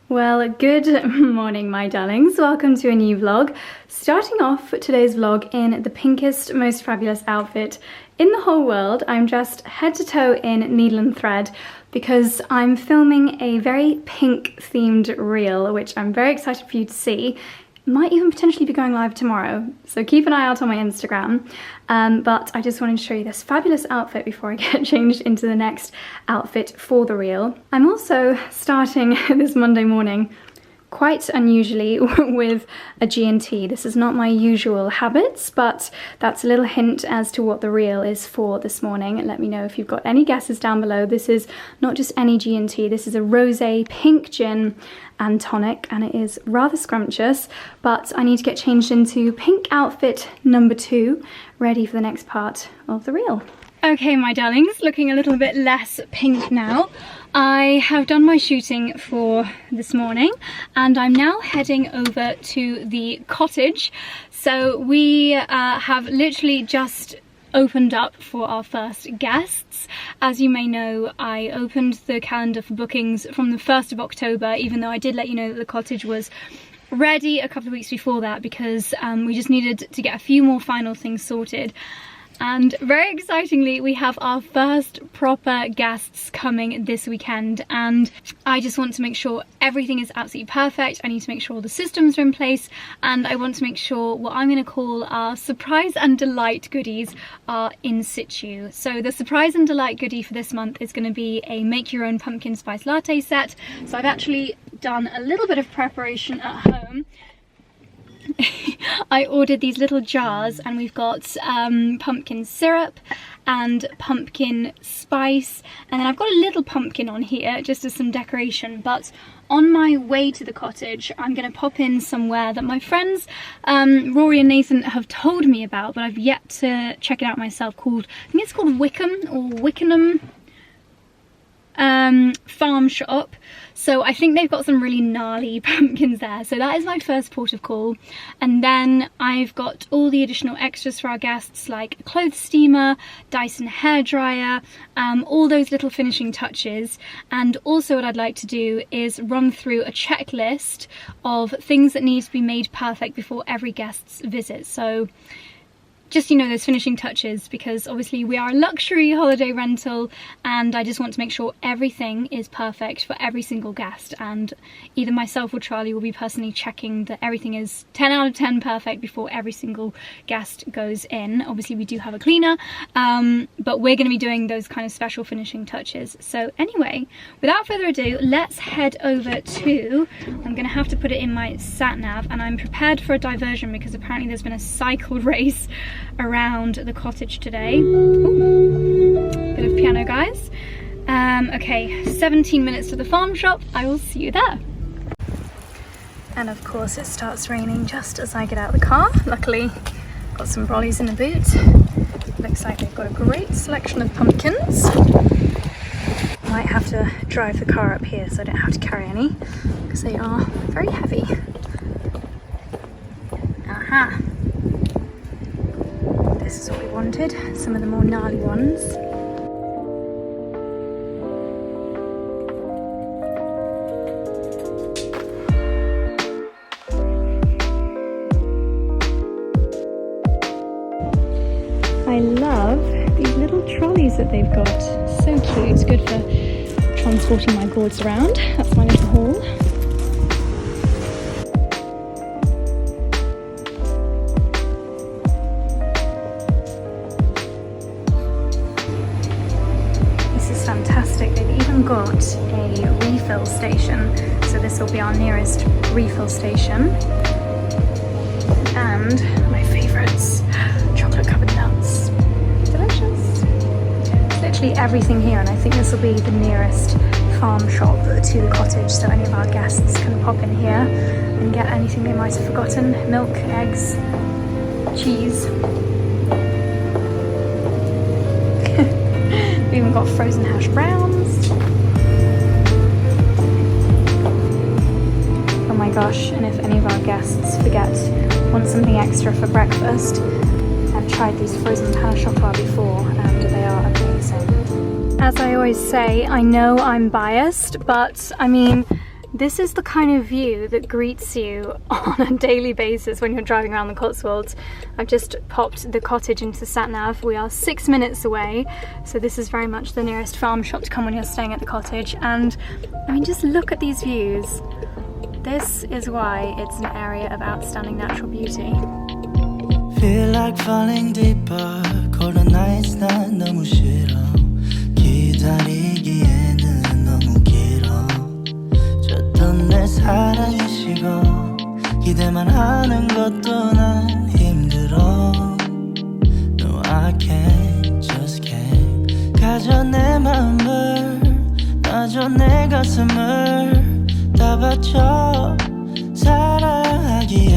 Well, good morning, my darlings. Welcome to a new vlog. Starting off today's vlog in the pinkest, most fabulous outfit in the whole world. I'm dressed head to toe in needle and thread because I'm filming a very pink themed reel, which I'm very excited for you to see. Might even potentially be going live tomorrow, so keep an eye out on my Instagram. But I just wanted to show you this fabulous outfit before I get changed into the next outfit for the reel. I'm also starting this Monday morning quite unusually with a G&T. This is not my usual habits, but that's a little hint as to what the reel is for this morning. Let me know if you've got any guesses down below. This is not just any G&T, this is a rosé pink gin and tonic, and it is rather scrumptious, but I need to get changed into pink outfit number 2, ready for the next part of the reel. Okay, my darlings, looking a little bit less pink now. I have done my shooting for this morning and I'm now heading over to the cottage. So we have literally just opened up for our first guests. As you may know, I opened the calendar for bookings from the 1st of October, even though I did let you know that the cottage was ready a couple of weeks before that because we just needed to get a few more final things sorted. And very excitingly, we have our first proper guests coming this weekend, and I just want to make sure everything is absolutely perfect. I need to make sure all the systems are in place, and I want to make sure what I'm going to call our surprise and delight goodies are in situ. So the surprise and delight goodie for this month is going to be a make your own pumpkin spice latte set. So I've actually done a little bit of preparation at home. I ordered these little jars and we've got pumpkin syrup and pumpkin spice, and then I've got a little pumpkin on here just as some decoration. But on my way to the cottage I'm going to pop in somewhere that my friends Rory and Nathan have told me about, but I've yet to check it out myself, called, I think it's called Wickham or Wickenham farm shop. So I think they've got some really gnarly pumpkins there. So that is my first port of call. And then I've got all the additional extras for our guests, like a clothes steamer, Dyson hairdryer, all those little finishing touches. And also what I'd like to do is run through a checklist of things that need to be made perfect before every guest's visit. So just, you know, those finishing touches, because obviously we are a luxury holiday rental and I just want to make sure everything is perfect for every single guest, and either myself or Charlie will be personally checking that everything is 10 out of 10 perfect before every single guest goes in. Obviously we do have a cleaner, but we're going to be doing those kind of special finishing touches. So anyway, without further ado, let's head over to, I'm going to have to put it in my sat nav, and I'm prepared for a diversion because apparently there's been a cycle race around the cottage today. Ooh, bit of piano, guys. Okay, 17 minutes to the farm shop. I will see you there. And of course it starts raining just as I get out of the car. Luckily got some brollies in the boot. Looks like they've got a great selection of pumpkins. Might have to drive the car up here so I don't have to carry any because they are very heavy. Aha! This is what we wanted, some of the more gnarly ones. I love these little trolleys that they've got. So cute, it's good for transporting my gourds around. That's my little haul. Fantastic, they've even got a refill station, so this will be our nearest refill station. And my favourites, chocolate covered nuts, delicious. There's literally everything here, and I think this will be the nearest farm shop to the cottage, so any of our guests can pop in here and get anything they might have forgotten: milk, eggs, cheese. We've even got frozen hash browns. Oh my gosh, and if any of our guests want something extra for breakfast, I've tried these frozen pain au chocolat before and they are amazing. As I always say, I know I'm biased, but I mean, This is the kind of view that greets you on a daily basis when you're driving around the Cotswolds. I've just popped the cottage into sat-nav. We are 6 minutes away, so this is very much the nearest farm shop to come when you're staying at the cottage. And I mean, just look at these views. This is why it's an area of outstanding natural beauty. Feel like falling deeper. Cold nights 난 너무 싫어. 기다리기에는 너무 길어. 줬던 내 사랑이 식어. 기대만 하는 것도 난 힘들어. No, I can't, just can't. 가져 내 맘을, 놔줘 내 가슴을 다 바쳐 사랑하기엔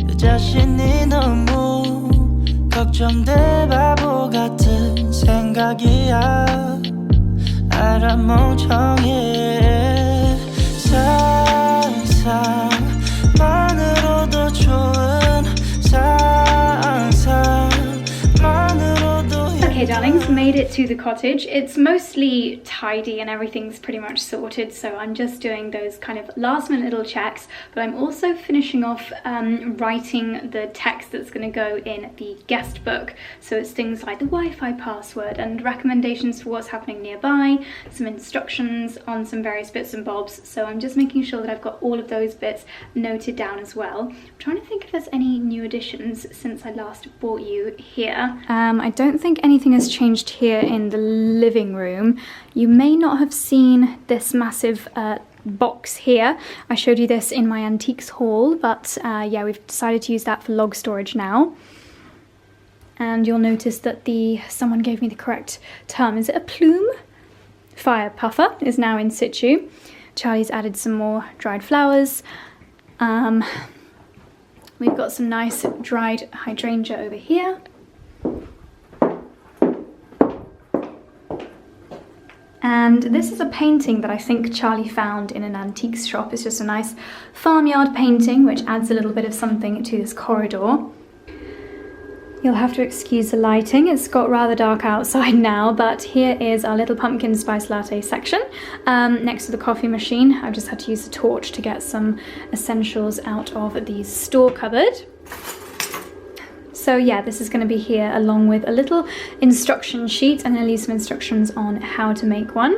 내 자신이 너무 걱정돼 바보 같은 생각이야. 알아 멍청해. 상상만으로도 좋은 상상만으로도. Okay darlings, made it to the cottage. It's mostly tidy and everything's pretty much sorted, so I'm just doing those kind of last minute little checks, but I'm also finishing off writing the text that's going to go in the guest book. So it's things like the Wi-Fi password and recommendations for what's happening nearby, some instructions on some various bits and bobs. So I'm just making sure that I've got all of those bits noted down as well. I'm trying to think if there's any new additions since I last brought you here. I don't think anything has changed here in the living room. You may not have seen this massive box here. I showed you this in my antiques haul, but yeah, we've decided to use that for log storage now. And you'll notice that someone gave me the correct term. Is it a plume? Fire puffer is now in situ. Charlie's added some more dried flowers. We've got some nice dried hydrangea over here. And this is a painting that I think Charlie found in an antiques shop. It's just a nice farmyard painting, which adds a little bit of something to this corridor. You'll have to excuse the lighting. It's got rather dark outside now, but here is our little pumpkin spice latte section next to the coffee machine. I've just had to use the torch to get some essentials out of the store cupboard. So yeah, this is going to be here along with a little instruction sheet and at least some instructions on how to make one.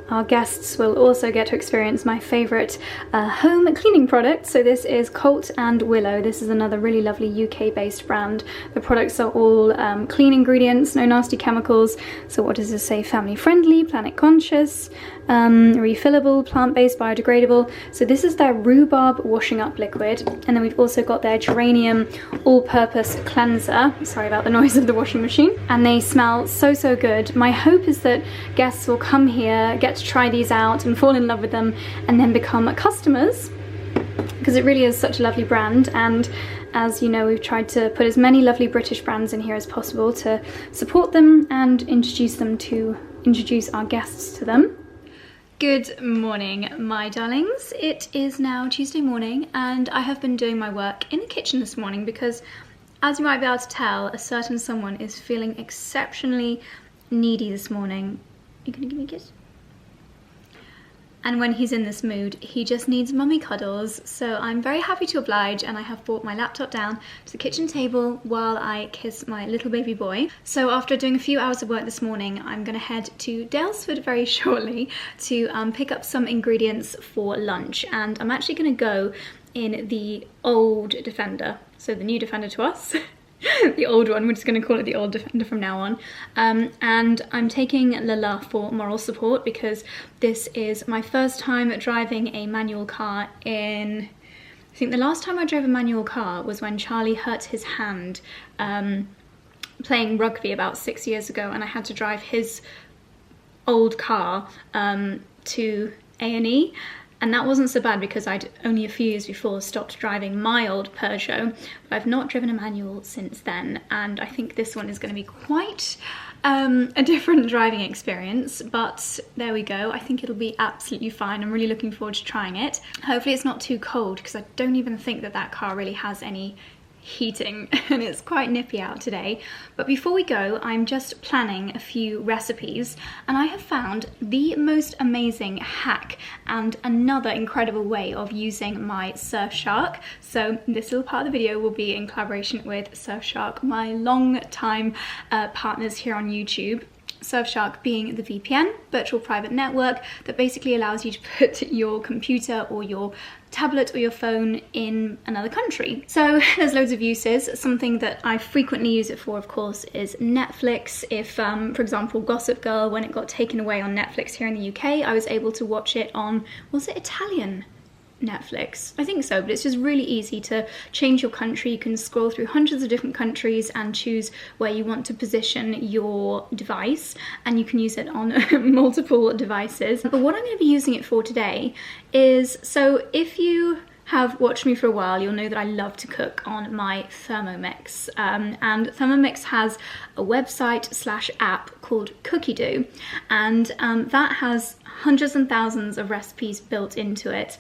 Our guests will also get to experience my favourite home cleaning product. So this is Colt and Willow. This is another really lovely UK-based brand. The products are all clean ingredients, no nasty chemicals. So what does this say? Family friendly, planet conscious, refillable, plant-based, biodegradable. So this is their rhubarb washing up liquid. And then we've also got their geranium all-purpose cleanser. Sorry about the noise of the washing machine. And they smell so, so good. My hope is that guests will come here, get to try these out and fall in love with them and then become customers, because it really is such a lovely brand. And as you know, we've tried to put as many lovely British brands in here as possible to support them and introduce our guests to them. Good morning, my darlings. It is now Tuesday morning and I have been doing my work in the kitchen this morning because, as you might be able to tell, a certain someone is feeling exceptionally needy this morning. Are you gonna give me a kiss? And when he's in this mood, he just needs mummy cuddles. So I'm very happy to oblige, and I have brought my laptop down to the kitchen table while I kiss my little baby boy. So after doing a few hours of work this morning, I'm gonna head to Daylesford very shortly to pick up some ingredients for lunch. And I'm actually gonna go in the old Defender, so the new Defender to us. The old one, we're just going to call it the old Defender from now on. And I'm taking Lala for moral support because this is my first time driving a manual car I think the last time I drove a manual car was when Charlie hurt his hand playing rugby about 6 years ago, and I had to drive his old car to A&E. And that wasn't so bad because I'd only a few years before stopped driving my old Peugeot, but I've not driven a manual since then, and I think this one is going to be quite a different driving experience, but there we go. I think it'll be absolutely fine. I'm really looking forward to trying it. Hopefully it's not too cold because I don't even think that car really has any heating and it's quite nippy out today. But before we go, I'm just planning a few recipes, and I have found the most amazing hack and another incredible way of using my Surfshark. So this little part of the video will be in collaboration with Surfshark, my long time partners here on YouTube. Surfshark being the VPN, virtual private network, that basically allows you to put your computer or your tablet or your phone in another country. So there's loads of uses. Something that I frequently use it for, of course, is Netflix. If, for example, Gossip Girl, when it got taken away on Netflix here in the UK, I was able to watch it on, was it Italian Netflix? I think so, but it's just really easy to change your country. You can scroll through hundreds of different countries and choose where you want to position your device, and you can use it on multiple devices. But what I'm going to be using it for today is, so if you have watched me for a while, you'll know that I love to cook on my Thermomix, and Thermomix has a website / app called Cookie.gl, and that has hundreds and thousands of recipes built into it.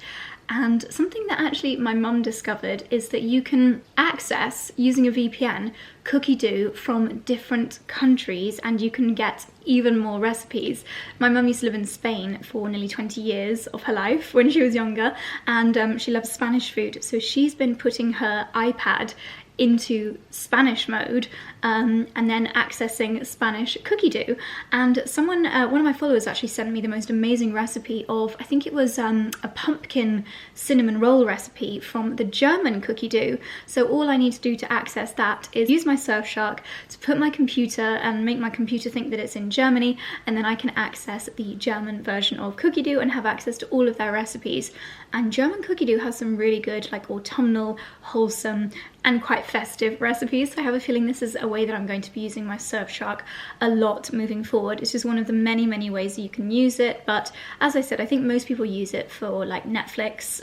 And something that actually my mum discovered is that you can access, using a VPN, Cookie.gl from different countries, and you can get even more recipes. My mum used to live in Spain for nearly 20 years of her life when she was younger, and she loves Spanish food, so she's been putting her iPad into Spanish mode and then accessing Spanish Cookie.gl. And someone, one of my followers actually sent me the most amazing recipe of, I think it was a pumpkin cinnamon roll recipe from the German Cookie.gl. So all I need to do to access that is use my Surfshark to put my computer and make my computer think that it's in Germany, and then I can access the German version of Cookie.gl and have access to all of their recipes. And German Cookie.gl has some really good, like, autumnal, wholesome and quite festive recipes. So I have a feeling this is a way that I'm going to be using my Surfshark a lot moving forward. It's just one of the many, many ways that you can use it. But as I said, I think most people use it for, like, Netflix,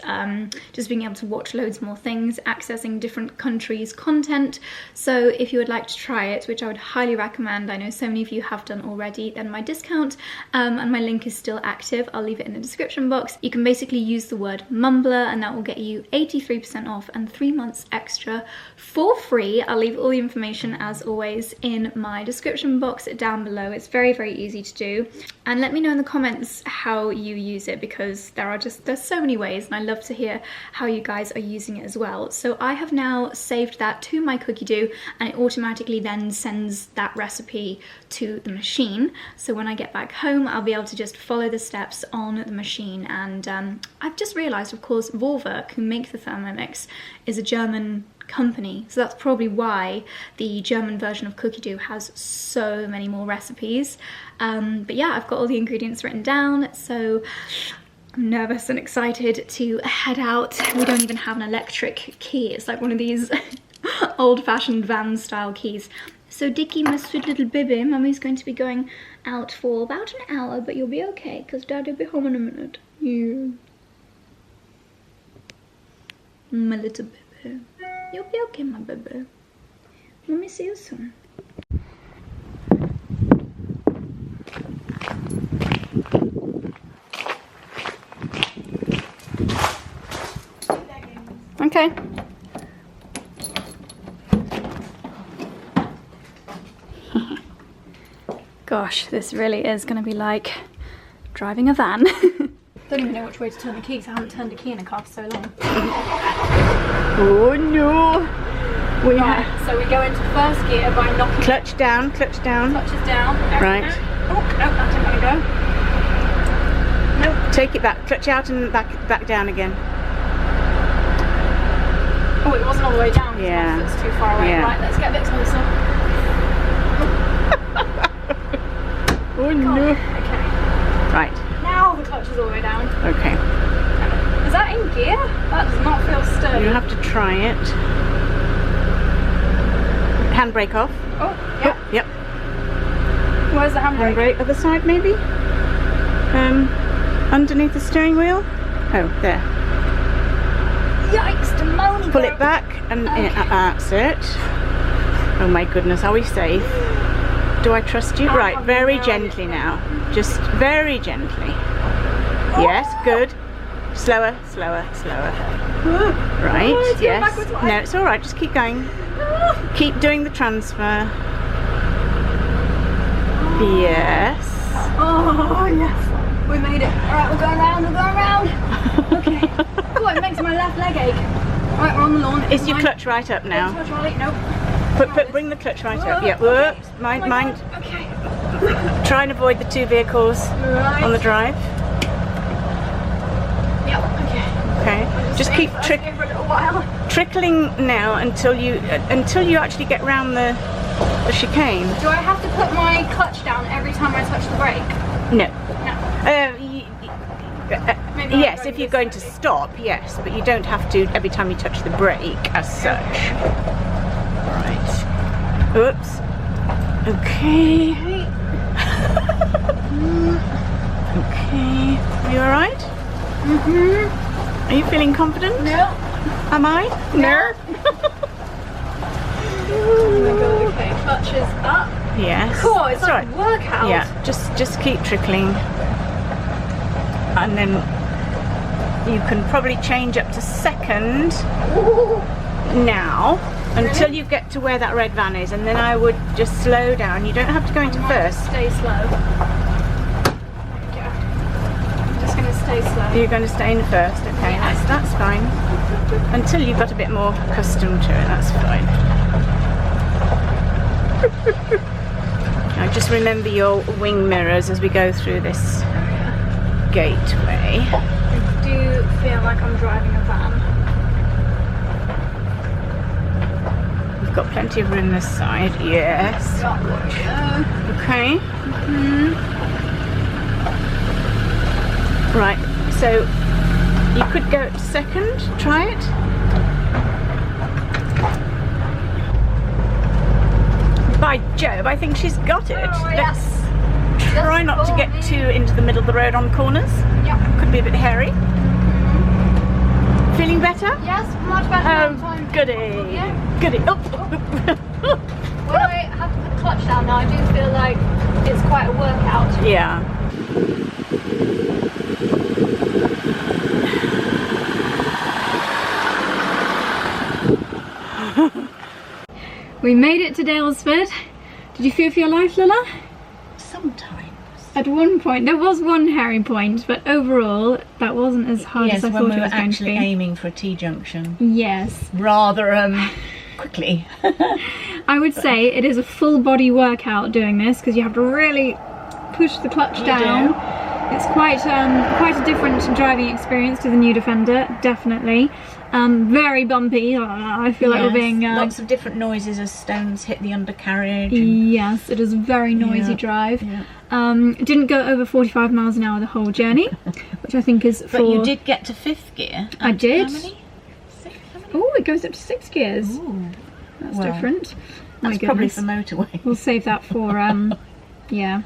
just being able to watch loads more things, accessing different countries' content. So if you would like to try it, which I would highly recommend, I know so many of you have done already, then my discount and my link is still active. I'll leave it in the description box. You can basically use the word Mumblr and that will get you 83% off and 3 months extra for free. I'll leave all the information as always in my description box down below. It's very, very easy to do. And let me know in the comments how you use it, because there's so many ways and I love to hear how you guys are using it as well. So I have now saved that to my Cookie.gl and it automatically then sends that recipe to the machine. So when I get back home, I'll be able to just follow the steps on the machine. And I've just realized, of course, Vorwerk, who make the Thermomix, is a German company, so that's probably why the German version of Cookie.gl has so many more recipes. But yeah, I've got all the ingredients written down, so I'm nervous and excited to head out. We don't even have an electric key. It's like one of these old-fashioned van style keys. So Dicky, my sweet little baby, Mummy's going to be going out for about an hour, but you'll be okay because Daddy will be home in a minute. Yeah. My little baby. You'll be okay, my baby. Let me see you soon. Okay. Gosh, this really is going to be like driving a van. Don't even know which way to turn the key because I haven't turned a key in a car for so long. Oh no! So we go into first gear by knocking. Clutch down, clutch down. Clutches down. Right. Oh, no, that didn't want to go. Nope. Take it back, clutch out and back down again. Oh, it wasn't all the way down. Yeah. It's too far away. Yeah. Right, let's get a bit closer. Oh no. Okay. Right. Now the clutch is all the way down. Okay. Is that in gear? That does not feel sturdy. You have to try it. Handbrake off. Oh, yeah. Oh, yep. Where's the handbrake? Handbrake, other side maybe? Underneath the steering wheel? Oh, there. Yikes, demoni. Pull it back and Okay. That's it. Oh my goodness, are we safe? Do I trust you? Right, very gently now. Just very gently. Yes, good. Slower, slower, slower. Right, yes. No, it's all right, just keep going. Keep doing the transfer. Yes. Oh, yes. We made it. All right, we're going round, we're going round. Okay. Oh, it makes my left leg ache. All right, we're on the lawn. Is your clutch right up now? Nope. Bring the clutch right up. Yeah, whoops. Mind. Okay. Try and avoid the two vehicles on the drive. Yep, okay. Just keep trickling now until you actually get round the chicane. Do I have to put my clutch down every time I touch the brake? No. Maybe yes, if you're going to stop, yes, but you don't have to every time you touch the brake as such. Right. Oops. Okay. Okay. Are you alright? Mm-hmm. Are you feeling confident? No. Am I? No. Okay, clutch is up. Yes. Cool, it's like a workout. Yeah, just keep trickling. And then you can probably change up to second now until you get to where that red van is, and then I would just slow down. You don't have to go into first. Stay slow. I'm just going to stay slow. You're going to stay in first, okay? Yes. That's fine. Until you've got a bit more accustomed to it, that's fine. Now just remember your wing mirrors as we go through this gateway. I do feel like I'm driving a van. We've got plenty of room this side, yes. Okay. Right, so you could go to second, try it. By Jove, I think she's got it. Oh, yes. Try not to get too into the middle of the road on corners. Yep. Could be a bit hairy. Feeling better? Yes, much better. Oh, goody. Yeah. Goody. Oh. When I have to put the clutch down now, I do feel like it's quite a workout. Yeah. We made it to Daylesford. Did you fear for your life, Lila? Sometimes. At one point, there was one hairy point, but overall, that wasn't as hard as I thought it was going to be. Yes, when we were actually aiming for a T-junction. Yes. Rather quickly. I would say it is a full body workout doing this, because you have to really push the clutch down. It's quite a different driving experience to the new Defender, definitely. Very bumpy. I feel like we're being... lots of different noises as stones hit the undercarriage. Yes, it is a very noisy drive. Yeah. Didn't go over 45 miles an hour the whole journey, which I think is for... But you did get to 5th gear. I did. How many? 6? Oh, it goes up to 6 gears. Ooh. That's different. That's probably for motorway. We'll save that for, yeah,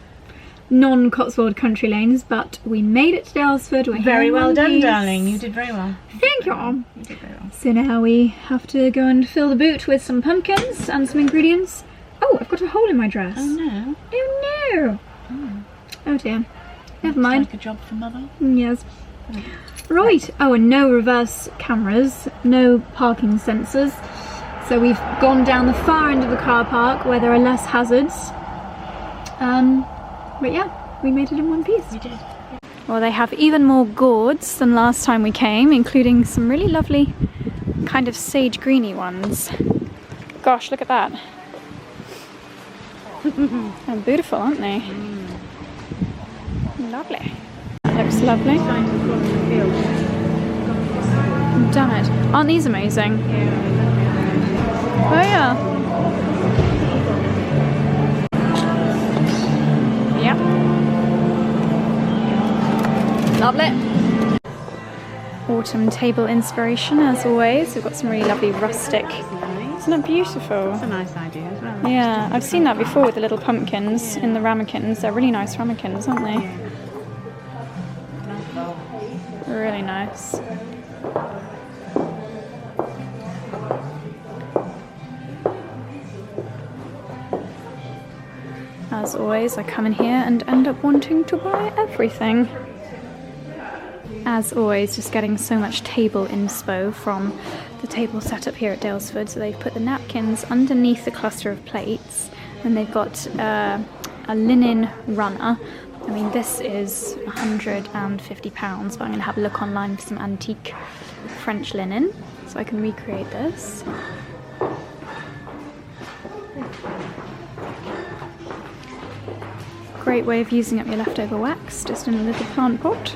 non-Cotswold country lanes, but we made it to Daylesford. We're very well done, darling. You did very well. Thank you. You did very well. So now we have to go and fill the boot with some pumpkins and some ingredients. Oh, I've got a hole in my dress. Oh no. Oh no. Oh dear. Never mind. Like a job for mother. Yes. Right. Oh, and no reverse cameras, no parking sensors. So we've gone down the far end of the car park where there are less hazards. But yeah, we made it in one piece. We did. Well, they have even more gourds than last time we came, including some really lovely kind of sage greeny ones. Gosh, look at that. They're beautiful, aren't they? Lovely. Looks lovely. Damn it. Aren't these amazing? Oh yeah. Yep. Lovely. Autumn table inspiration as always. We've got some really lovely rustic. Isn't that beautiful? That's a nice idea as well. Yeah, I've seen that before with the little pumpkins in the ramekins. They're really nice ramekins, aren't they? Really nice. As always, I come in here and end up wanting to buy everything. As always, just getting so much table inspo from the table set up here at Daylesford. So they've put the napkins underneath the cluster of plates, and they've got a linen runner. I mean, this is £150, but I'm going to have a look online for some antique French linen so I can recreate this. Great way of using up your leftover wax, just in a little plant pot.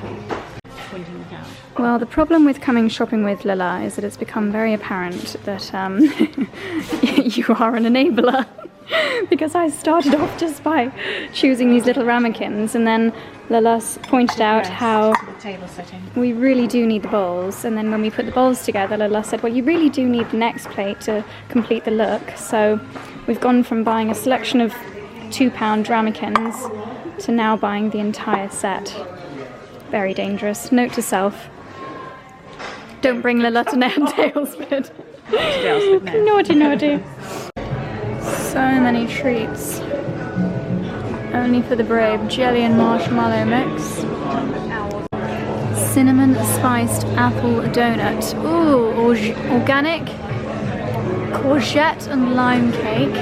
Well, the problem with coming shopping with Lila is that it's become very apparent that you are an enabler. Because I started off just by choosing these little ramekins, and then Lila pointed out how we really do need the bowls, and then when we put the bowls together, Lila said, well, you really do need the next plate to complete the look. So we've gone from buying a selection of £2 ramekins to now buying the entire set. Very dangerous. Note to self. Don't bring Lila to Daylesford. No. Naughty, naughty. So many treats. Only for the brave. Jelly and marshmallow mix. Cinnamon spiced apple donut. Ooh, organic. Courgette and lime cake.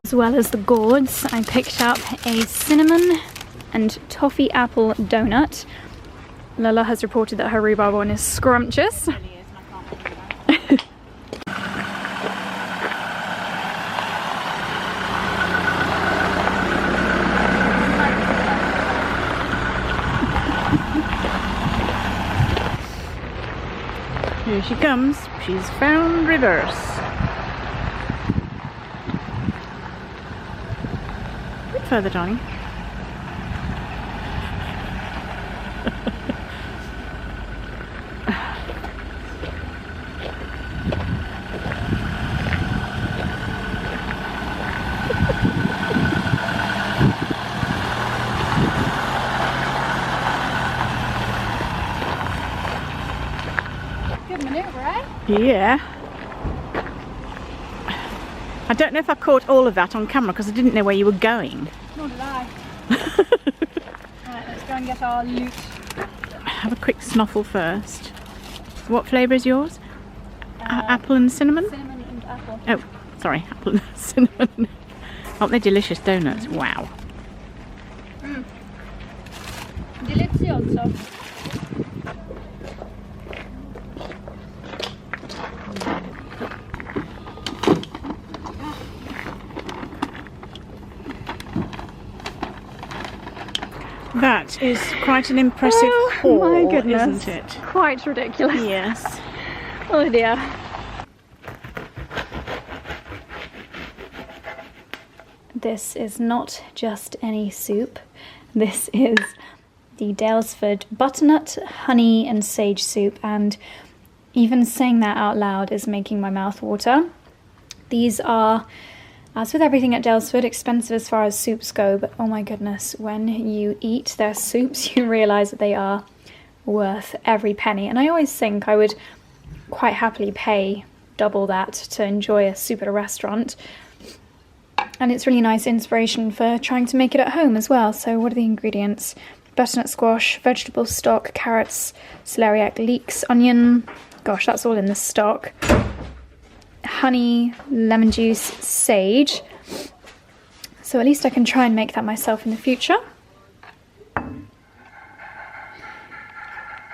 As well as the gourds, I picked up a cinnamon and toffee apple donut. Lila has reported that her rhubarb one is scrumptious. Here she comes. She's found reverse. A bit further, darling. Good maneuver, eh? Yeah. I don't know if I caught all of that on camera because I didn't know where you were going. Nor did I. Right, let's go and get our loot. Have a quick snuffle first. What flavour is yours? Apple and cinnamon? Cinnamon and apple. Oh, sorry, apple and cinnamon. Oh, they're delicious donuts. Wow. Delizioso. That is quite an impressive haul, my goodness. isn't it? Quite ridiculous. Yes. Oh dear. This is not just any soup. This is the Daylesford butternut, honey and sage soup, and even saying that out loud is making my mouth water. These are, as with everything at Daylesford, expensive as far as soups go, but oh my goodness, when you eat their soups, you realise that they are worth every penny. And I always think I would quite happily pay double that to enjoy a soup at a restaurant. And it's really nice inspiration for trying to make it at home as well. So what are the ingredients? Butternut squash, vegetable stock, carrots, celeriac leeks, onion. Gosh, that's all in the stock. Honey, lemon juice, sage. So at least I can try and make that myself in the future.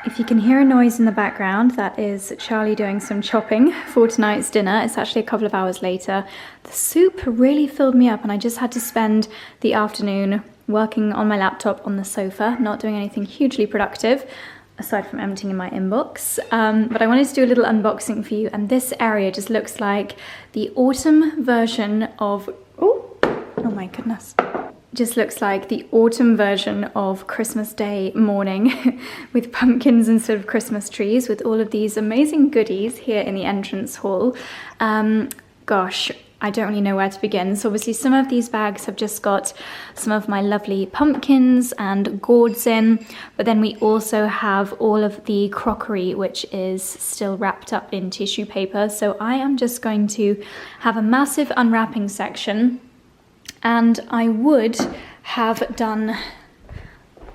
If you can hear a noise in the background, that is Charlie doing some chopping for tonight's dinner. It's actually a couple of hours later. The soup really filled me up and I just had to spend the afternoon working on my laptop on the sofa, not doing anything hugely productive, aside from emptying my inbox. But I wanted to do a little unboxing for you, and this area just looks like the autumn version of... Oh my goodness. Just looks like the autumn version of Christmas Day morning with pumpkins instead of Christmas trees, with all of these amazing goodies here in the entrance hall. Gosh, I don't really know where to begin. So obviously some of these bags have just got some of my lovely pumpkins and gourds in, but then we also have all of the crockery, which is still wrapped up in tissue paper. So I am just going to have a massive unwrapping section, and I would have done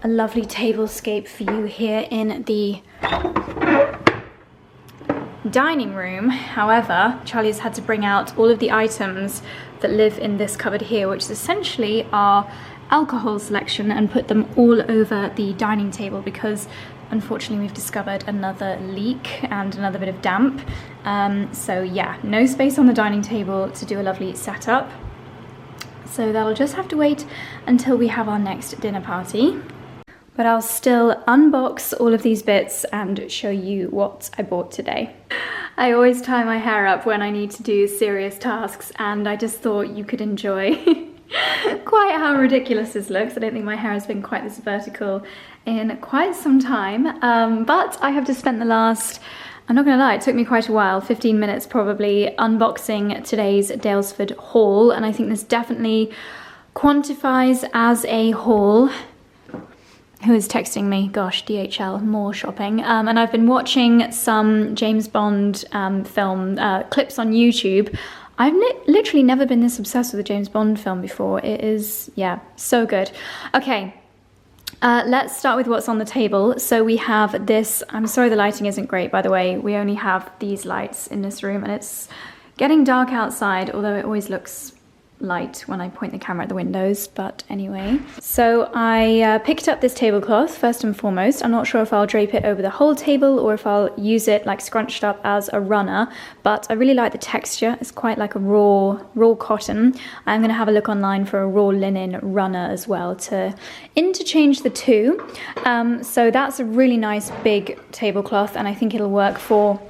a lovely tablescape for you here in the dining room. However, Charlie has had to bring out all of the items that live in this cupboard here, which is essentially our alcohol selection, and put them all over the dining table because unfortunately we've discovered another leak and another bit of damp. So yeah, no space on the dining table to do a lovely setup. So that'll just have to wait until we have our next dinner party. But I'll still unbox all of these bits and show you what I bought today. I always tie my hair up when I need to do serious tasks, and I just thought you could enjoy quite how ridiculous this looks. I don't think my hair has been quite this vertical in quite some time, but I have just spent the last, I'm not gonna lie, it took me quite a while, 15 minutes probably, unboxing today's Daylesford haul, and I think this definitely quantifies as a haul. Who is texting me? Gosh, DHL, more shopping. And I've been watching some James Bond film clips on YouTube. I've literally never been this obsessed with a James Bond film before. It is, yeah, so good. Okay, let's start with what's on the table. So we have this, I'm sorry the lighting isn't great, by the way. We only have these lights in this room, and it's getting dark outside, although it always looks light when I point the camera at the windows, but anyway. So I picked up this tablecloth first and foremost. I'm not sure if I'll drape it over the whole table or if I'll use it like scrunched up as a runner, but I really like the texture. It's quite like a raw cotton. I'm going to have a look online for a raw linen runner as well to interchange the two. So that's a really nice big tablecloth, and I think it'll work for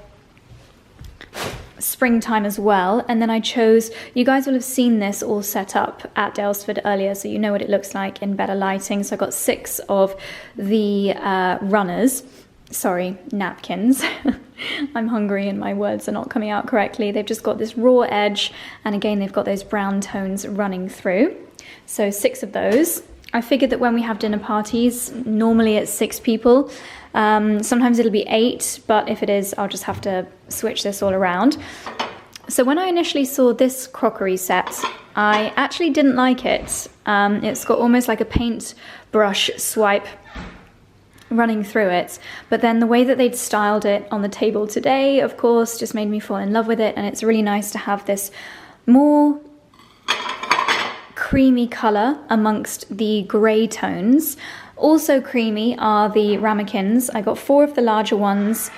springtime as well. And then I chose, you guys will have seen this all set up at Daylesford earlier, so you know what it looks like in better lighting. So I got 6 of the runners, sorry, napkins. I'm hungry and my words are not coming out correctly. They've just got this raw edge, and again they've got those brown tones running through. So 6 of those. I figured that when we have dinner parties, normally it's 6 people. Sometimes it'll be 8, but if it is, I'll just have to switch this all around. So when I initially saw this crockery set, I actually didn't like it. It's got almost like a paint brush swipe running through it. But then the way that they'd styled it on the table today, of course, just made me fall in love with it. And it's really nice to have this more creamy colour amongst the grey tones. Also creamy are the ramekins. I got 4 of the larger ones,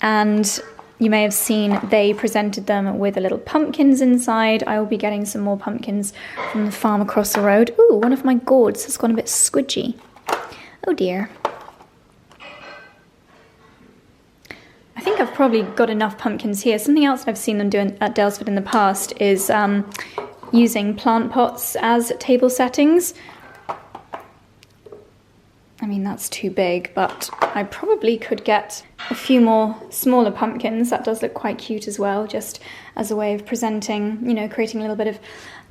and you may have seen they presented them with the little pumpkins inside. I will be getting some more pumpkins from the farm across the road. Ooh, one of my gourds has gone a bit squidgy. Oh dear. I think I've probably got enough pumpkins here. Something else I've seen them doing at Daylesford in the past is using plant pots as table settings. I mean, that's too big, but I probably could get a few more smaller pumpkins. That does look quite cute as well, just as a way of presenting, you know, creating a little bit of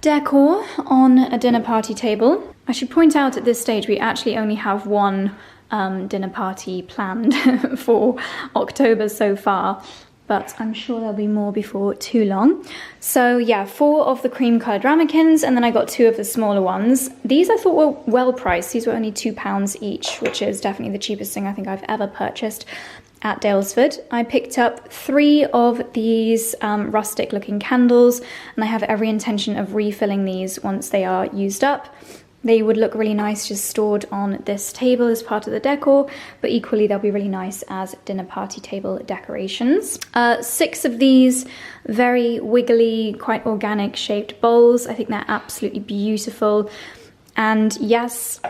decor on a dinner party table. I should point out at this stage, we actually only have one dinner party planned for October so far, but I'm sure there'll be more before too long. So yeah, 4 of the cream coloured ramekins, and then I got 2 of the smaller ones. These I thought were well priced. These were only £2 each, which is definitely the cheapest thing I think I've ever purchased at Daylesford. I picked up 3 of these rustic looking candles, and I have every intention of refilling these once they are used up. They would look really nice just stored on this table as part of the decor, but equally they'll be really nice as dinner party table decorations. 6 of these very wiggly, quite organic shaped bowls. I think they're absolutely beautiful. And yes,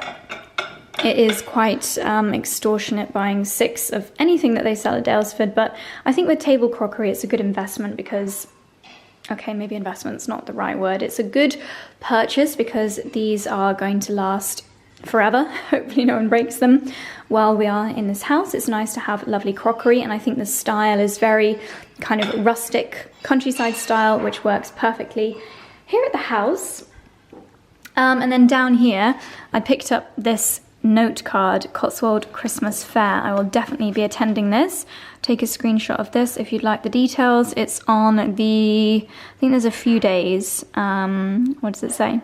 it is quite extortionate buying 6 of anything that they sell at Daylesford, but I think with table crockery it's a good investment because, okay, maybe investment's not the right word. It's a good purchase because these are going to last forever. Hopefully no one breaks them while we are in this house. It's nice to have lovely crockery, and I think the style is very kind of rustic countryside style, which works perfectly here at the house. And then down here, I picked up this note card, Cotswold Christmas Fair. I will definitely be attending this. Take a screenshot of this if you'd like the details. It's on the, I think there's a few days. What does it say?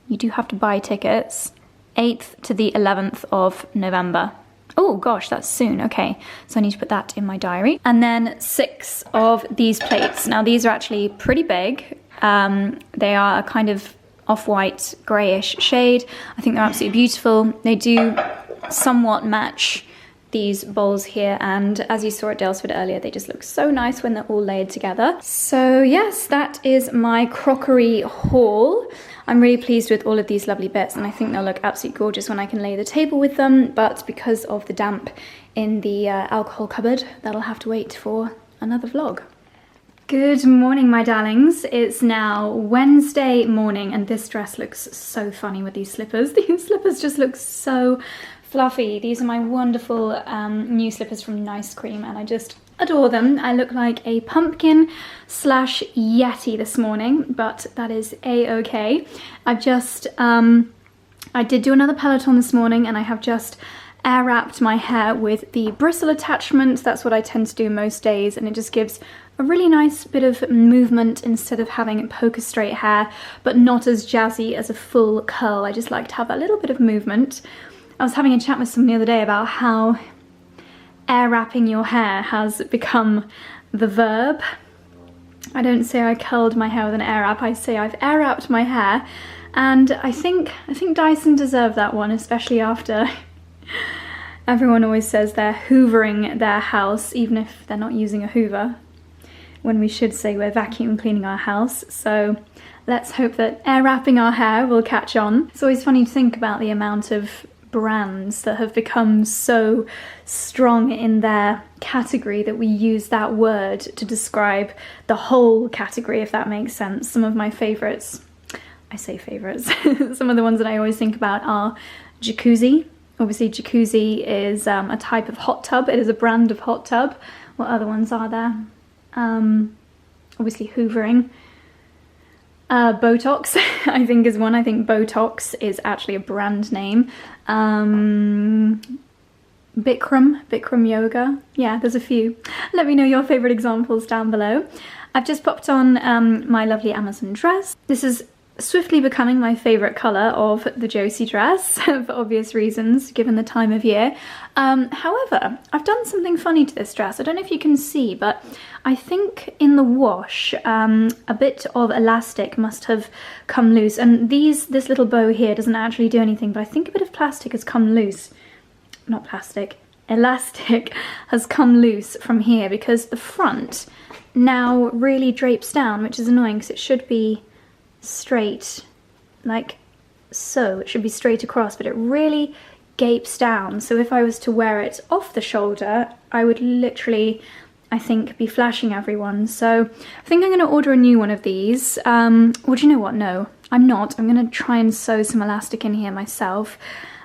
you do have to buy tickets. 8th to the 11th of November. Oh gosh, that's soon. Okay, so I need to put that in my diary. And then 6 of these plates. Now these are actually pretty big. They are a kind of off-white greyish shade. I think they're absolutely beautiful. They do somewhat match these bowls here, and as you saw at Daylesford earlier, they just look so nice when they're all layered together. So yes, that is my crockery haul. I'm really pleased with all of these lovely bits, and I think they'll look absolutely gorgeous when I can lay the table with them, but because of the damp in the alcohol cupboard, that'll have to wait for another vlog. Good morning, my darlings. It's now Wednesday morning, and this dress looks so funny with these slippers. These slippers just look so fluffy. These are my wonderful new slippers from Nice Cream, and I just adore them. I look like a pumpkin slash yeti this morning, but that is a-okay. I've just, I did do another Peloton this morning, and I have just air wrapped my hair with the bristle attachment. That's what I tend to do most days, and it just gives a really nice bit of movement instead of having poker straight hair, but not as jazzy as a full curl. I just like to have a little bit of movement. I was having a chat with someone the other day about how air wrapping your hair has become the verb. I don't say I curled my hair with an air wrap, I say I've air wrapped my hair, and I think Dyson deserve that one, especially after everyone always says they're hoovering their house, even if they're not using a hoover, when we should say we're vacuum cleaning our house. So let's hope that air wrapping our hair will catch on. It's always funny to think about the amount of brands that have become so strong in their category that we use that word to describe the whole category, if that makes sense. Some of my favourites, I say favourites, some of the ones that I always think about are Jacuzzi. Obviously Jacuzzi is a type of hot tub. It is a brand of hot tub. What other ones are there? Obviously hoovering. Botox, I think, is one. I think Botox is actually a brand name. Bikram yoga. Yeah, there's a few. Let me know your favourite examples down below. I've just popped on my lovely Amazon dress. This is swiftly becoming my favourite colour of the Josie dress, for obvious reasons, given the time of year. However, I've done something funny to this dress. I don't know if you can see, but I think in the wash, a bit of elastic must have come loose. And this little bow here doesn't actually do anything, but I think a bit of plastic has come loose. Not plastic, elastic has come loose from here, because the front now really drapes down, which is annoying because it should be straight, like so. It should be straight across, but it really gapes down. So if I was to wear it off the shoulder, I would literally, I think, be flashing everyone. So I think I'm going to order a new one of these. Well, do you know what? No, I'm not. I'm going to try and sew some elastic in here myself.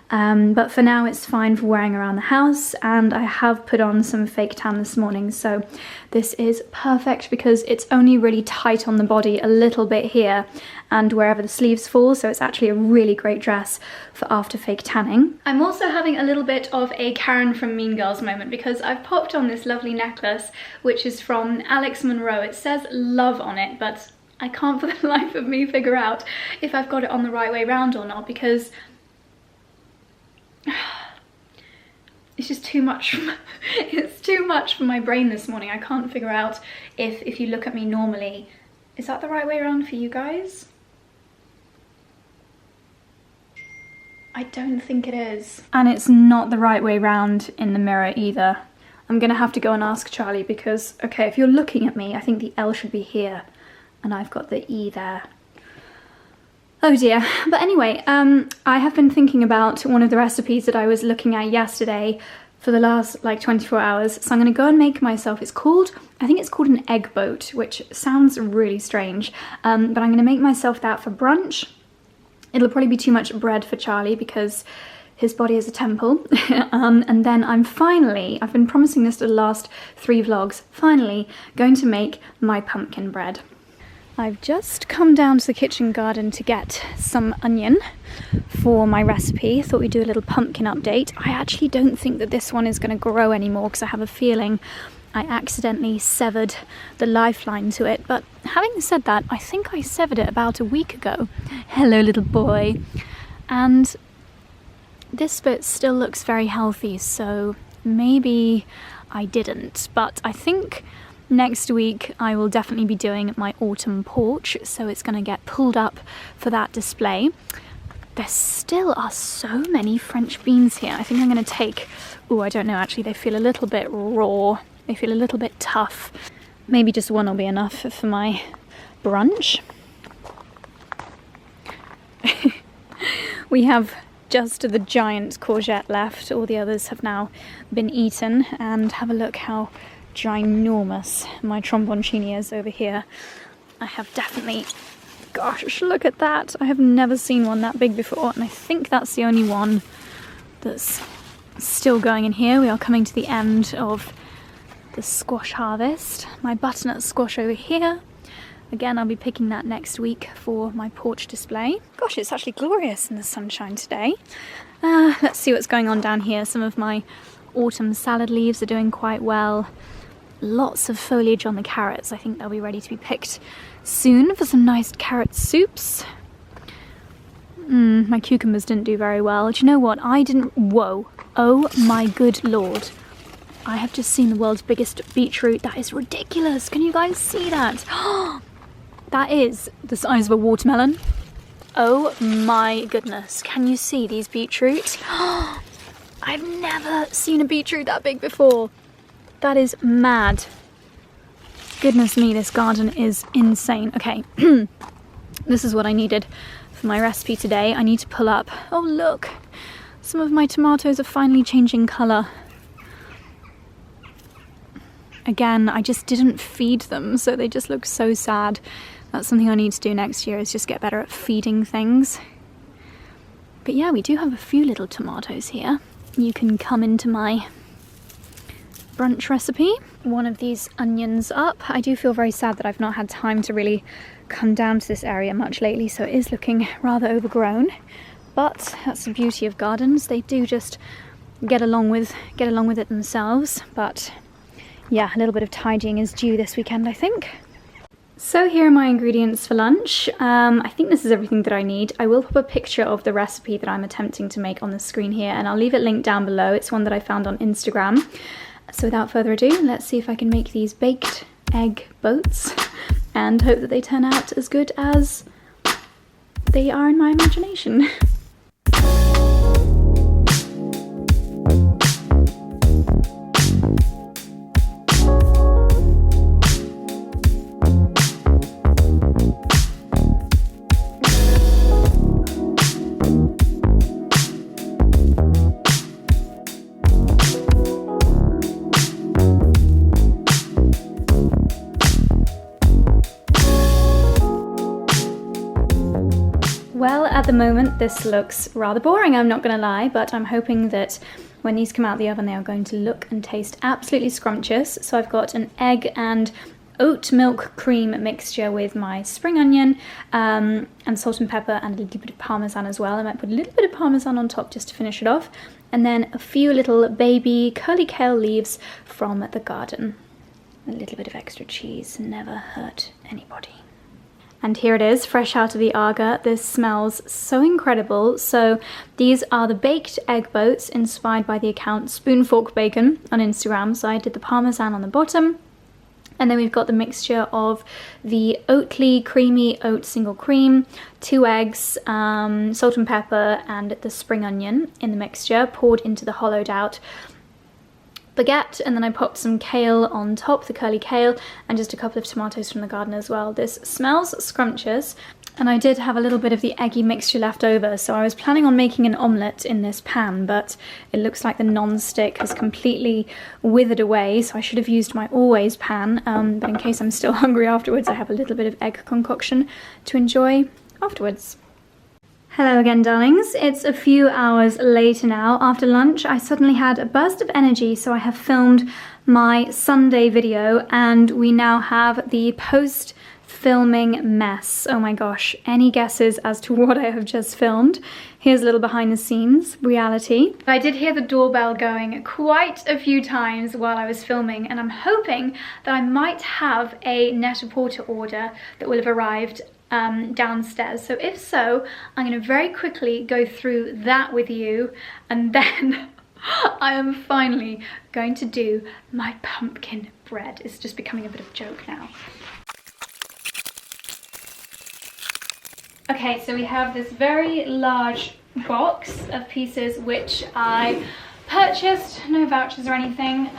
But for now it's fine for wearing around the house, and I have put on some fake tan this morning, so this is perfect because it's only really tight on the body a little bit here and wherever the sleeves fall, so it's actually a really great dress for after fake tanning. I'm also having a little bit of a Karen from Mean Girls moment because I've popped on this lovely necklace which is from Alex Monroe. It says love on it, but I can't for the life of me figure out if I've got it on the right way round or not, because it's just too much. It's too much for my brain this morning. I can't figure out if you look at me normally, is that the right way around for you guys? I don't think it is. And it's not the right way round in the mirror either. I'm gonna have to go and ask Charlie because, okay, if you're looking at me, I think the L should be here and I've got the E there. Oh dear. But anyway, I have been thinking about one of the recipes that I was looking at yesterday for the last like 24 hours. So I'm going to go and make myself, I think it's called an egg boat, which sounds really strange. But I'm going to make myself that for brunch. It'll probably be too much bread for Charlie because his body is a temple. And then I've been promising this to the last 3 vlogs, finally going to make my pumpkin bread. I've just come down to the kitchen garden to get some onion for my recipe. Thought we'd do a little pumpkin update. I actually don't think that this one is going to grow anymore because I have a feeling I accidentally severed the lifeline to it, but having said that, I think I severed it about a week ago. Hello, little boy. And this bit still looks very healthy, so maybe I didn't, but I think next week I will definitely be doing my autumn porch, so it's going to get pulled up for that display. There still are so many French beans here. I think I'm going to take, oh, I don't know, actually they feel a little bit raw. They feel a little bit tough. Maybe just one will be enough for my brunch. We have just the giant courgette left. All the others have now been eaten. And have a look how ginormous my tromboncini is over here. I have definitely, gosh, look at that. I have never seen one that big before, and I think that's the only one that's still going in here. We are coming to the end of the squash harvest. My butternut squash over here. Again, I'll be picking that next week for my porch display. Gosh, it's actually glorious in the sunshine today. Let's see what's going on down here. Some of my autumn salad leaves are doing quite well. Lots of foliage on the carrots. I think they'll be ready to be picked soon for some nice carrot soups. My cucumbers didn't do very well. Do you know what? I didn't... Whoa. Oh my good lord. I have just seen the world's biggest beetroot. That is ridiculous. Can you guys see that? That is the size of a watermelon. Oh my goodness. Can you see these beetroot? I've never seen a beetroot that big before. That is mad. Goodness me, this garden is insane. Okay, this is what I needed for my recipe today. I need to pull up, oh look, some of my tomatoes are finally changing colour. Again, I just didn't feed them, so they just look so sad. That's something I need to do next year, is just get better at feeding things. But yeah, we do have a few little tomatoes here. You can come into my brunch recipe. One of these onions up. I do feel very sad that I've not had time to really come down to this area much lately, so it is looking rather overgrown. But that's the beauty of gardens. They do just get along with it themselves. But yeah, a little bit of tidying is due this weekend, I think. So here are my ingredients for lunch. I think this is everything that I need. I will put a picture of the recipe that I'm attempting to make on the screen here, and I'll leave it linked down below. It's one that I found on Instagram. So without further ado, let's see if I can make these baked egg boats and hope that they turn out as good as they are in my imagination. Well, at the moment this looks rather boring, I'm not gonna lie, but I'm hoping that when these come out of the oven they are going to look and taste absolutely scrumptious. So I've got an egg and oat milk cream mixture with my spring onion and salt and pepper and a little bit of parmesan as well. I might put a little bit of parmesan on top just to finish it off, and then a few little baby curly kale leaves from the garden. A little bit of extra cheese never hurt anybody. And here it is, fresh out of the Aga. This smells so incredible. So these are the baked egg boats inspired by the account Spoon Fork Bacon on Instagram. So I did the parmesan on the bottom. And then we've got the mixture of the Oatly creamy oat single cream, 2 eggs, salt and pepper, and the spring onion in the mixture poured into the hollowed out baguette, and then I popped some kale on top, the curly kale, and just a couple of tomatoes from the garden as well. This smells scrumptious, and I did have a little bit of the eggy mixture left over, so I was planning on making an omelette in this pan, but it looks like the non-stick has completely withered away, so I should have used my always pan, but in case I'm still hungry afterwards, I have a little bit of egg concoction to enjoy afterwards. Hello again, darlings. It's a few hours later now. After lunch, I suddenly had a burst of energy, so I have filmed my Sunday video, and we now have the post filming mess. Oh my gosh, any guesses as to what I have just filmed? Here's a little behind the scenes reality. I did hear the doorbell going quite a few times while I was filming, and I'm hoping that I might have a Net-a-Porter order that will have arrived downstairs. So if so, I'm going to very quickly go through that with you, and then I am finally going to do my pumpkin bread. It's just becoming a bit of a joke now. Okay, so we have this very large box of pieces which I purchased, no vouchers or anything,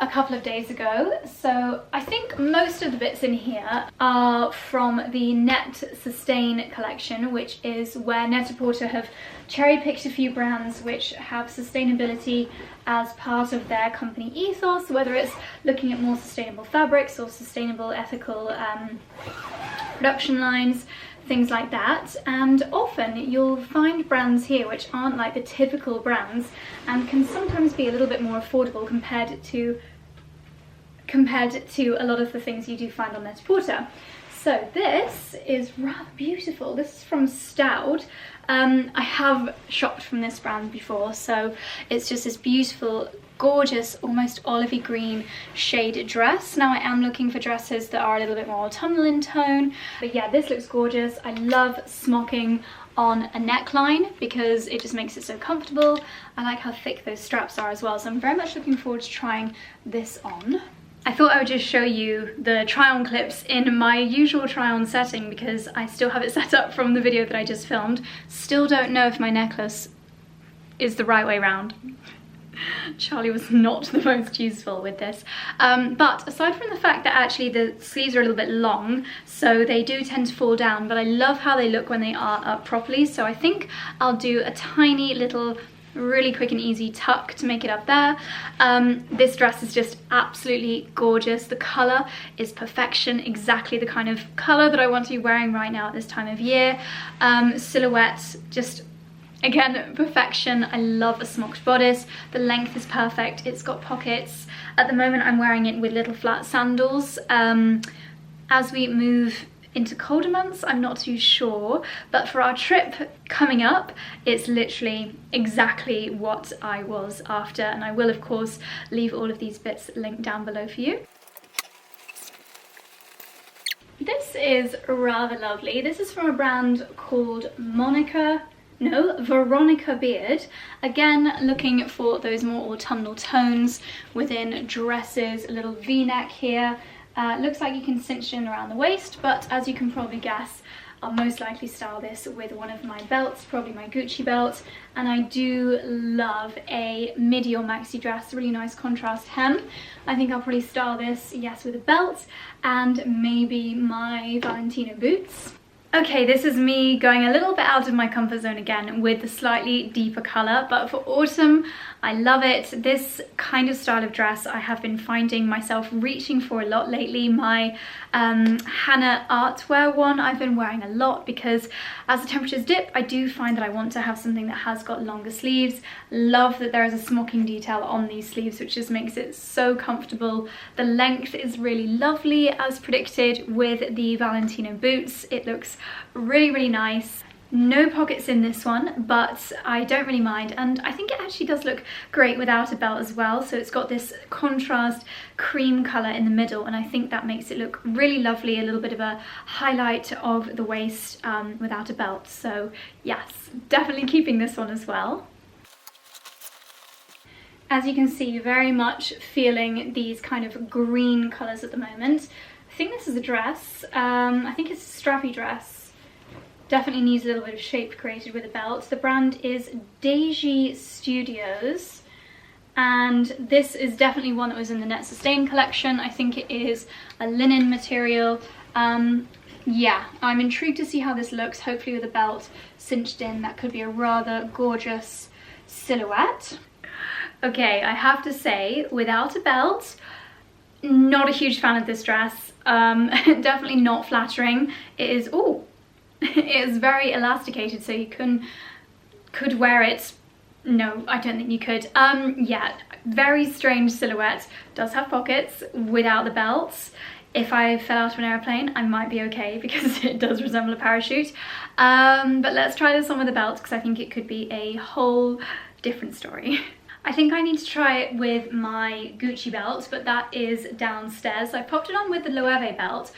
a couple of days ago. So I think most of the bits in here are from the Net Sustain collection, which is where Net-a-Porter have cherry-picked a few brands which have sustainability as part of their company ethos, whether it's looking at more sustainable fabrics or sustainable ethical production lines, things like that. And often you'll find brands here which aren't like the typical brands and can sometimes be a little bit more affordable compared to a lot of the things you do find on Net-a-Porter. So this is rather beautiful. This is from Stout. I have shopped from this brand before, so it's just this beautiful, gorgeous, almost olivey green shade dress. Now I am looking for dresses that are a little bit more autumnal in tone, but yeah, this looks gorgeous. I love smocking on a neckline because it just makes it so comfortable. I like how thick those straps are as well, so I'm very much looking forward to trying this on. I thought I would just show you the try-on clips in my usual try-on setting because I still have it set up from the video that I just filmed. Still don't know if my necklace is the right way round. Charlie was not the most useful with this. But aside from the fact that actually the sleeves are a little bit long, so they do tend to fall down, but I love how they look when they are up properly, so I think I'll do a tiny little really quick and easy tuck to make it up there. This dress is just absolutely gorgeous. The colour is perfection, exactly the kind of colour that I want to be wearing right now at this time of year. Silhouette, just again, perfection. I love a smocked bodice. The length is perfect. It's got pockets. At the moment I'm wearing it with little flat sandals. As we move into colder months, I'm not too sure, but for our trip coming up, it's literally exactly what I was after, and I will of course leave all of these bits linked down below for you. This is rather lovely. This is from a brand called Veronica Beard. Again, looking for those more autumnal tones within dresses, a little v-neck here. Looks like you can cinch in around the waist, but as you can probably guess, I'll most likely style this with one of my belts, probably my Gucci belt. And I do love a midi or maxi dress, really nice contrast hem. I think I'll probably style this, yes, with a belt and maybe my Valentino boots. Okay, this is me going a little bit out of my comfort zone again with the slightly deeper colour, but for autumn, I love it. This kind of style of dress I have been finding myself reaching for a lot lately. My Hannah Artwear one I've been wearing a lot because as the temperatures dip, I do find that I want to have something that has got longer sleeves. Love that there is a smocking detail on these sleeves, which just makes it so comfortable. The length is really lovely as predicted with the Valentino boots. It looks really, really nice. No pockets in this one, but I don't really mind, and I think it actually does look great without a belt as well. So it's got this contrast cream colour in the middle, and I think that makes it look really lovely, a little bit of a highlight of the waist without a belt. So yes, definitely keeping this one as well. As you can see, very much feeling these kind of green colours at the moment. I think this is a dress. I think it's a strappy dress. Definitely needs a little bit of shape created with a belt. The brand is Daylesford Studios, and this is definitely one that was in the Net Sustain collection. I think it is a linen material. Yeah, I'm intrigued to see how this looks, hopefully with a belt cinched in. That could be a rather gorgeous silhouette. Okay, I have to say, without a belt, not a huge fan of this dress. Definitely not flattering. It is, ooh, it is very elasticated, so you could wear it. No, I don't think you could. Yeah, very strange silhouette. Does have pockets without the belts. if I fell out of an airplane, I might be okay because it does resemble a parachute. But let's try this on with a belt because I think it could be a whole different story. I think I need to try it with my Gucci belt, but that is downstairs. So I popped it on with the loewe belt.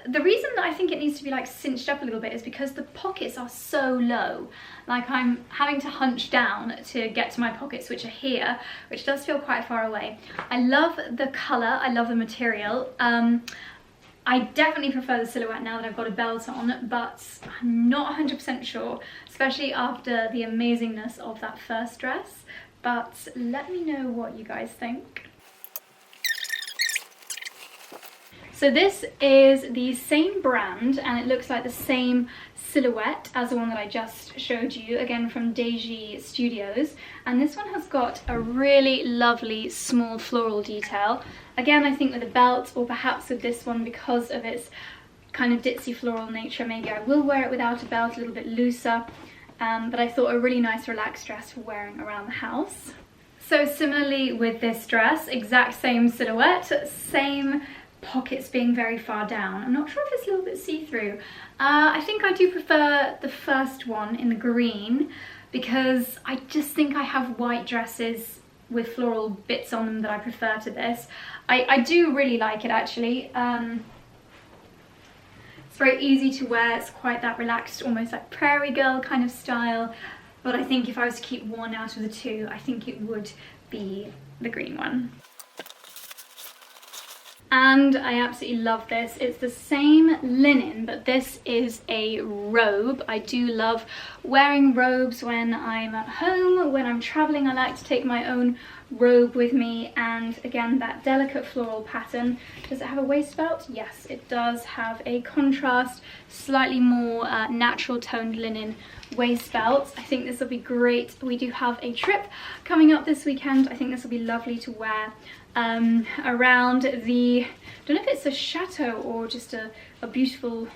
The reason that I think it needs to be like cinched up a little bit is because the pockets are so low. Like I'm having to hunch down to get to my pockets, which are here, which does feel quite far away. I love the colour, I love the material. I definitely prefer the silhouette now that I've got a belt on, but I'm not 100% sure, especially after the amazingness of that first dress. But let me know what you guys think. So this is the same brand and it looks like the same silhouette as the one that I just showed you, again from Daylesford Studios. And this one has got a really lovely small floral detail. Again, I think with a belt, or perhaps with this one because of its kind of ditzy floral nature, maybe I will wear it without a belt, a little bit looser. But I thought a really nice relaxed dress for wearing around the house. So similarly with this dress, exact same silhouette, same pockets being very far down. I'm not sure if it's a little bit see-through. I think I do prefer the first one in the green because I just think I have white dresses with floral bits on them that I prefer to this. I do really like it actually. It's very easy to wear, it's quite that relaxed, almost like prairie girl kind of style. But I think if I was to keep one out of the two, I think it would be the green one. And I absolutely love this. It's the same linen, but this is a robe. I do love wearing robes when I'm at home. When I'm traveling, I like to take my own robe with me. And again, that delicate floral pattern. Does it have a waist belt? Yes, it does have a contrast, slightly more natural toned linen waist belt. I think this will be great. We do have a trip coming up this weekend. I think this will be lovely to wear around the, I don't know if it's a chateau or just a beautiful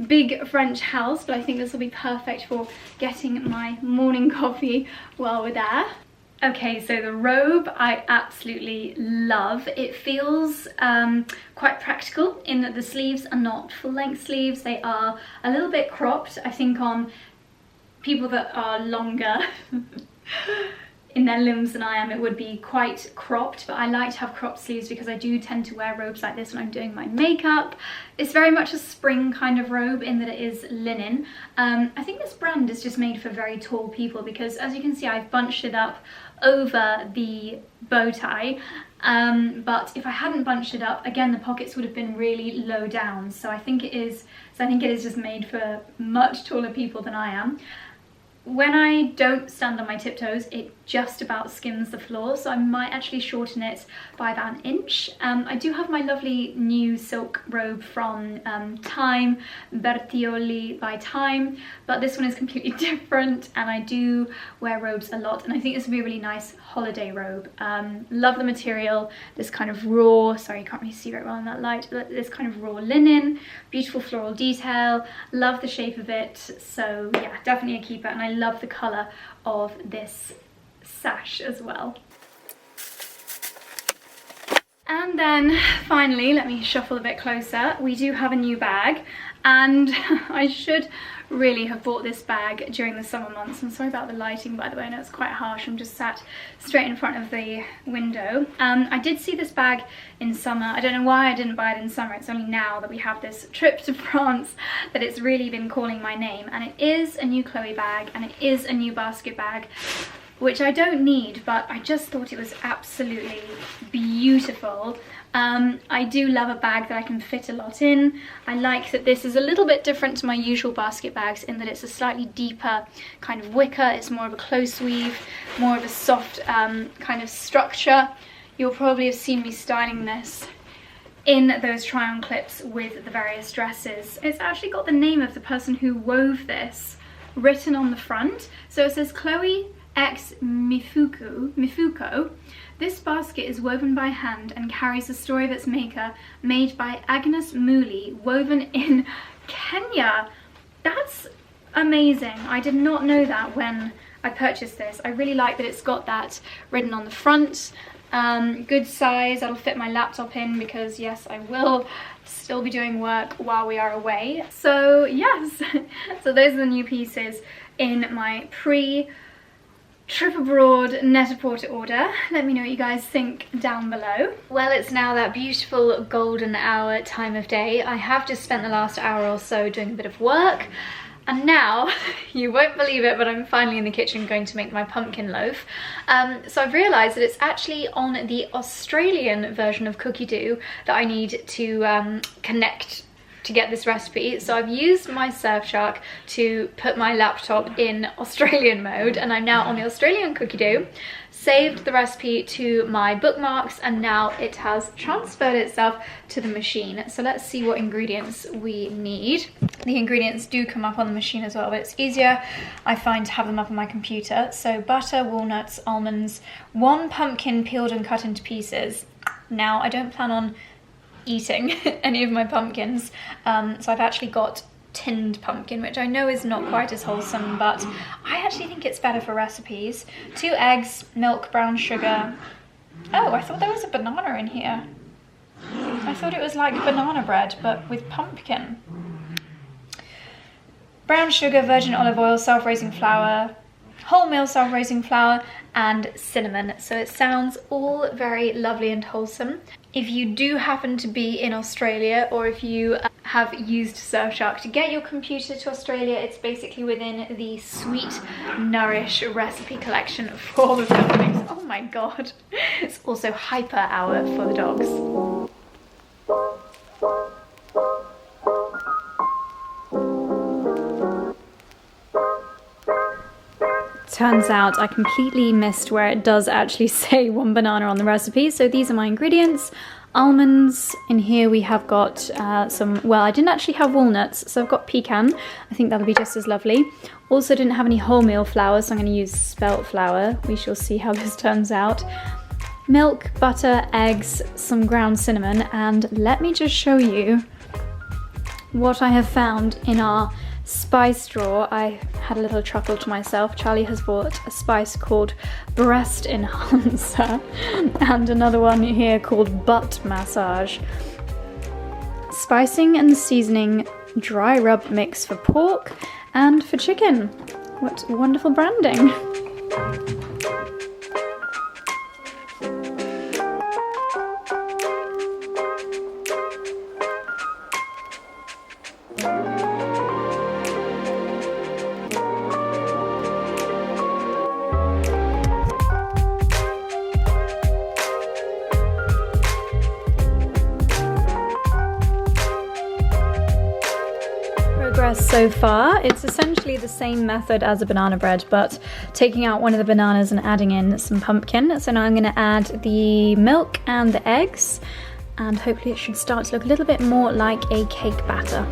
big French house, but I think this will be perfect for getting my morning coffee while we're there. Okay, so the robe I absolutely love. It feels quite practical in that the sleeves are not full-length sleeves. They are a little bit cropped. I think on people that are longer in their limbs than I am, it would be quite cropped, but I like to have cropped sleeves because I do tend to wear robes like this when I'm doing my makeup. It's very much a spring kind of robe in that it is linen. I think this brand is just made for very tall people because, as you can see, I've bunched it up over the bow tie, but if I hadn't bunched it up, again, the pockets would have been really low down. So I think it is just made for much taller people than I am. When I don't stand on my tiptoes, it just about skims the floor, so I might actually shorten it by about an inch. I do have my lovely new silk robe from Time, Bertioli by Time, but this one is completely different, and I do wear robes a lot, and I think this would be a really nice holiday robe. Love the material, this kind of raw, sorry you can't really see very well in that light, but this kind of raw linen, beautiful floral detail, love the shape of it, so yeah, definitely a keeper, and I love the colour of this sash as well. And then finally, let me shuffle a bit closer, we do have a new bag, and I should really have bought this bag during the summer months. I'm sorry about the lighting, by the way, I know it's quite harsh, I'm just sat straight in front of the window. I did see this bag in summer. I don't know why I didn't buy it in summer, it's only now that we have this trip to France that it's really been calling my name, and it is a new Chloe bag and it is a new basket bag, which I don't need, but I just thought it was absolutely beautiful. I do love a bag that I can fit a lot in. I like that this is a little bit different to my usual basket bags in that it's a slightly deeper kind of wicker, it's more of a close weave, more of a soft kind of structure. You'll probably have seen me styling this in those try-on clips with the various dresses. It's actually got the name of the person who wove this written on the front. So it says Chloe X Mifuko. This basket is woven by hand and carries the story of its maker, made by Agnes Mooley, woven in Kenya. That's amazing. I did not know that when I purchased this. I really like that it's got that written on the front. Good size, that'll fit my laptop in because yes, I will still be doing work while we are away. So yes, so those are the new pieces in my trip abroad Net-a-Porter order. Let me know what you guys think down below. Well, it's now that beautiful golden hour time of day. I have just spent the last hour or so doing a bit of work, and now, you won't believe it, but I'm finally in the kitchen going to make my pumpkin loaf. So I've realised that it's actually on the Australian version of Cookie Dough that I need to connect to get this recipe. So I've used my Surfshark to put my laptop in Australian mode, and I'm now on the Australian Cookie Dough, saved the recipe to my bookmarks, and now it has transferred itself to the machine. So let's see what ingredients we need. The ingredients do come up on the machine as well, but it's easier, I find, to have them up on my computer. So butter, walnuts, almonds, 1 pumpkin peeled and cut into pieces. Now, I don't plan on eating any of my pumpkins, so I've actually got tinned pumpkin, which I know is not quite as wholesome, but I actually think it's better for recipes. 2 eggs, milk, brown sugar. Oh, I thought there was a banana in here. I thought it was like banana bread, but with pumpkin. Brown sugar, virgin olive oil, self-raising flour, wholemeal self-raising flour, and cinnamon. So it sounds all very lovely and wholesome. If you do happen to be in Australia, or if you have used Surfshark to get your computer to Australia, it's basically within the Sweet Nourish recipe collection for the Philippines. Oh my god. It's also hyper hour for the dogs. Turns out I completely missed where it does actually say 1 banana on the recipe. So these are my ingredients. Almonds. In here we have got some, well, I didn't actually have walnuts, so I've got pecan. I think that'll be just as lovely. Also didn't have any wholemeal flour, so I'm going to use spelt flour. We shall see how this turns out. Milk, butter, eggs, some ground cinnamon, and let me just show you what I have found in our spice drawer. I had a little chuckle to myself. Charlie has bought a spice called breast enhancer and another one here called butt massage. Spicing and seasoning dry rub mix for pork and for chicken. What wonderful branding. So far, it's essentially the same method as a banana bread, but taking out one of the bananas and adding in some pumpkin. So now I'm going to add the milk and the eggs, and hopefully it should start to look a little bit more like a cake batter.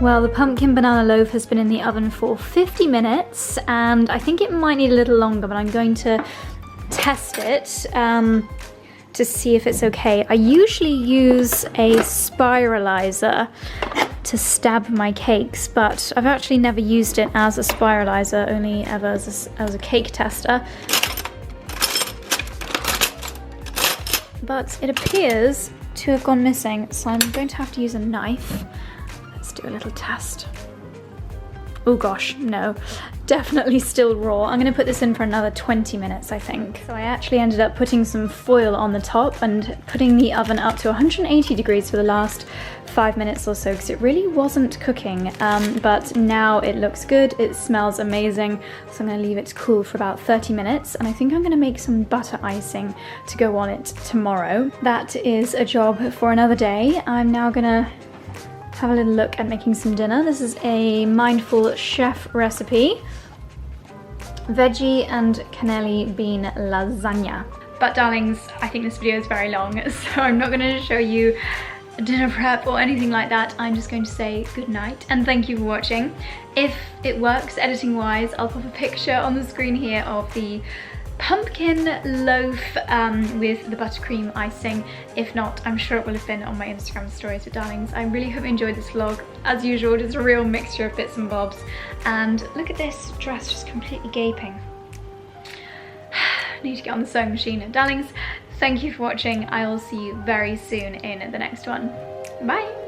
Well, the pumpkin banana loaf has been in the oven for 50 minutes and I think it might need a little longer, but I'm going to test it to see if it's okay. I usually use a spiralizer to stab my cakes, but I've actually never used it as a spiralizer, only ever as a cake tester. But it appears to have gone missing, so I'm going to have to use a knife. Let's do a little test. Oh gosh, no, definitely still raw. I'm gonna put this in for another 20 minutes, I think. So I actually ended up putting some foil on the top and putting the oven up to 180 degrees for the last 5 minutes or so, because it really wasn't cooking, but now it looks good, it smells amazing. So I'm gonna leave it to cool for about 30 minutes, and I think I'm gonna make some butter icing to go on it tomorrow. That is a job for another day. I'm now gonna have a little look at making some dinner. This is a Mindful Chef recipe. Veggie and cannelli bean lasagna. But darlings, I think this video is very long, so I'm not going to show you dinner prep or anything like that. I'm just going to say good night and thank you for watching. If it works editing wise, I'll pop a picture on the screen here of the pumpkin loaf with the buttercream icing. If not, I'm sure it will have been on my Instagram stories. But darlings, I really hope you enjoyed this vlog. As usual, just a real mixture of bits and bobs. And look at this dress just completely gaping. Need to get on the sewing machine. Darlings, thank you for watching. I will see you very soon in the next one. Bye!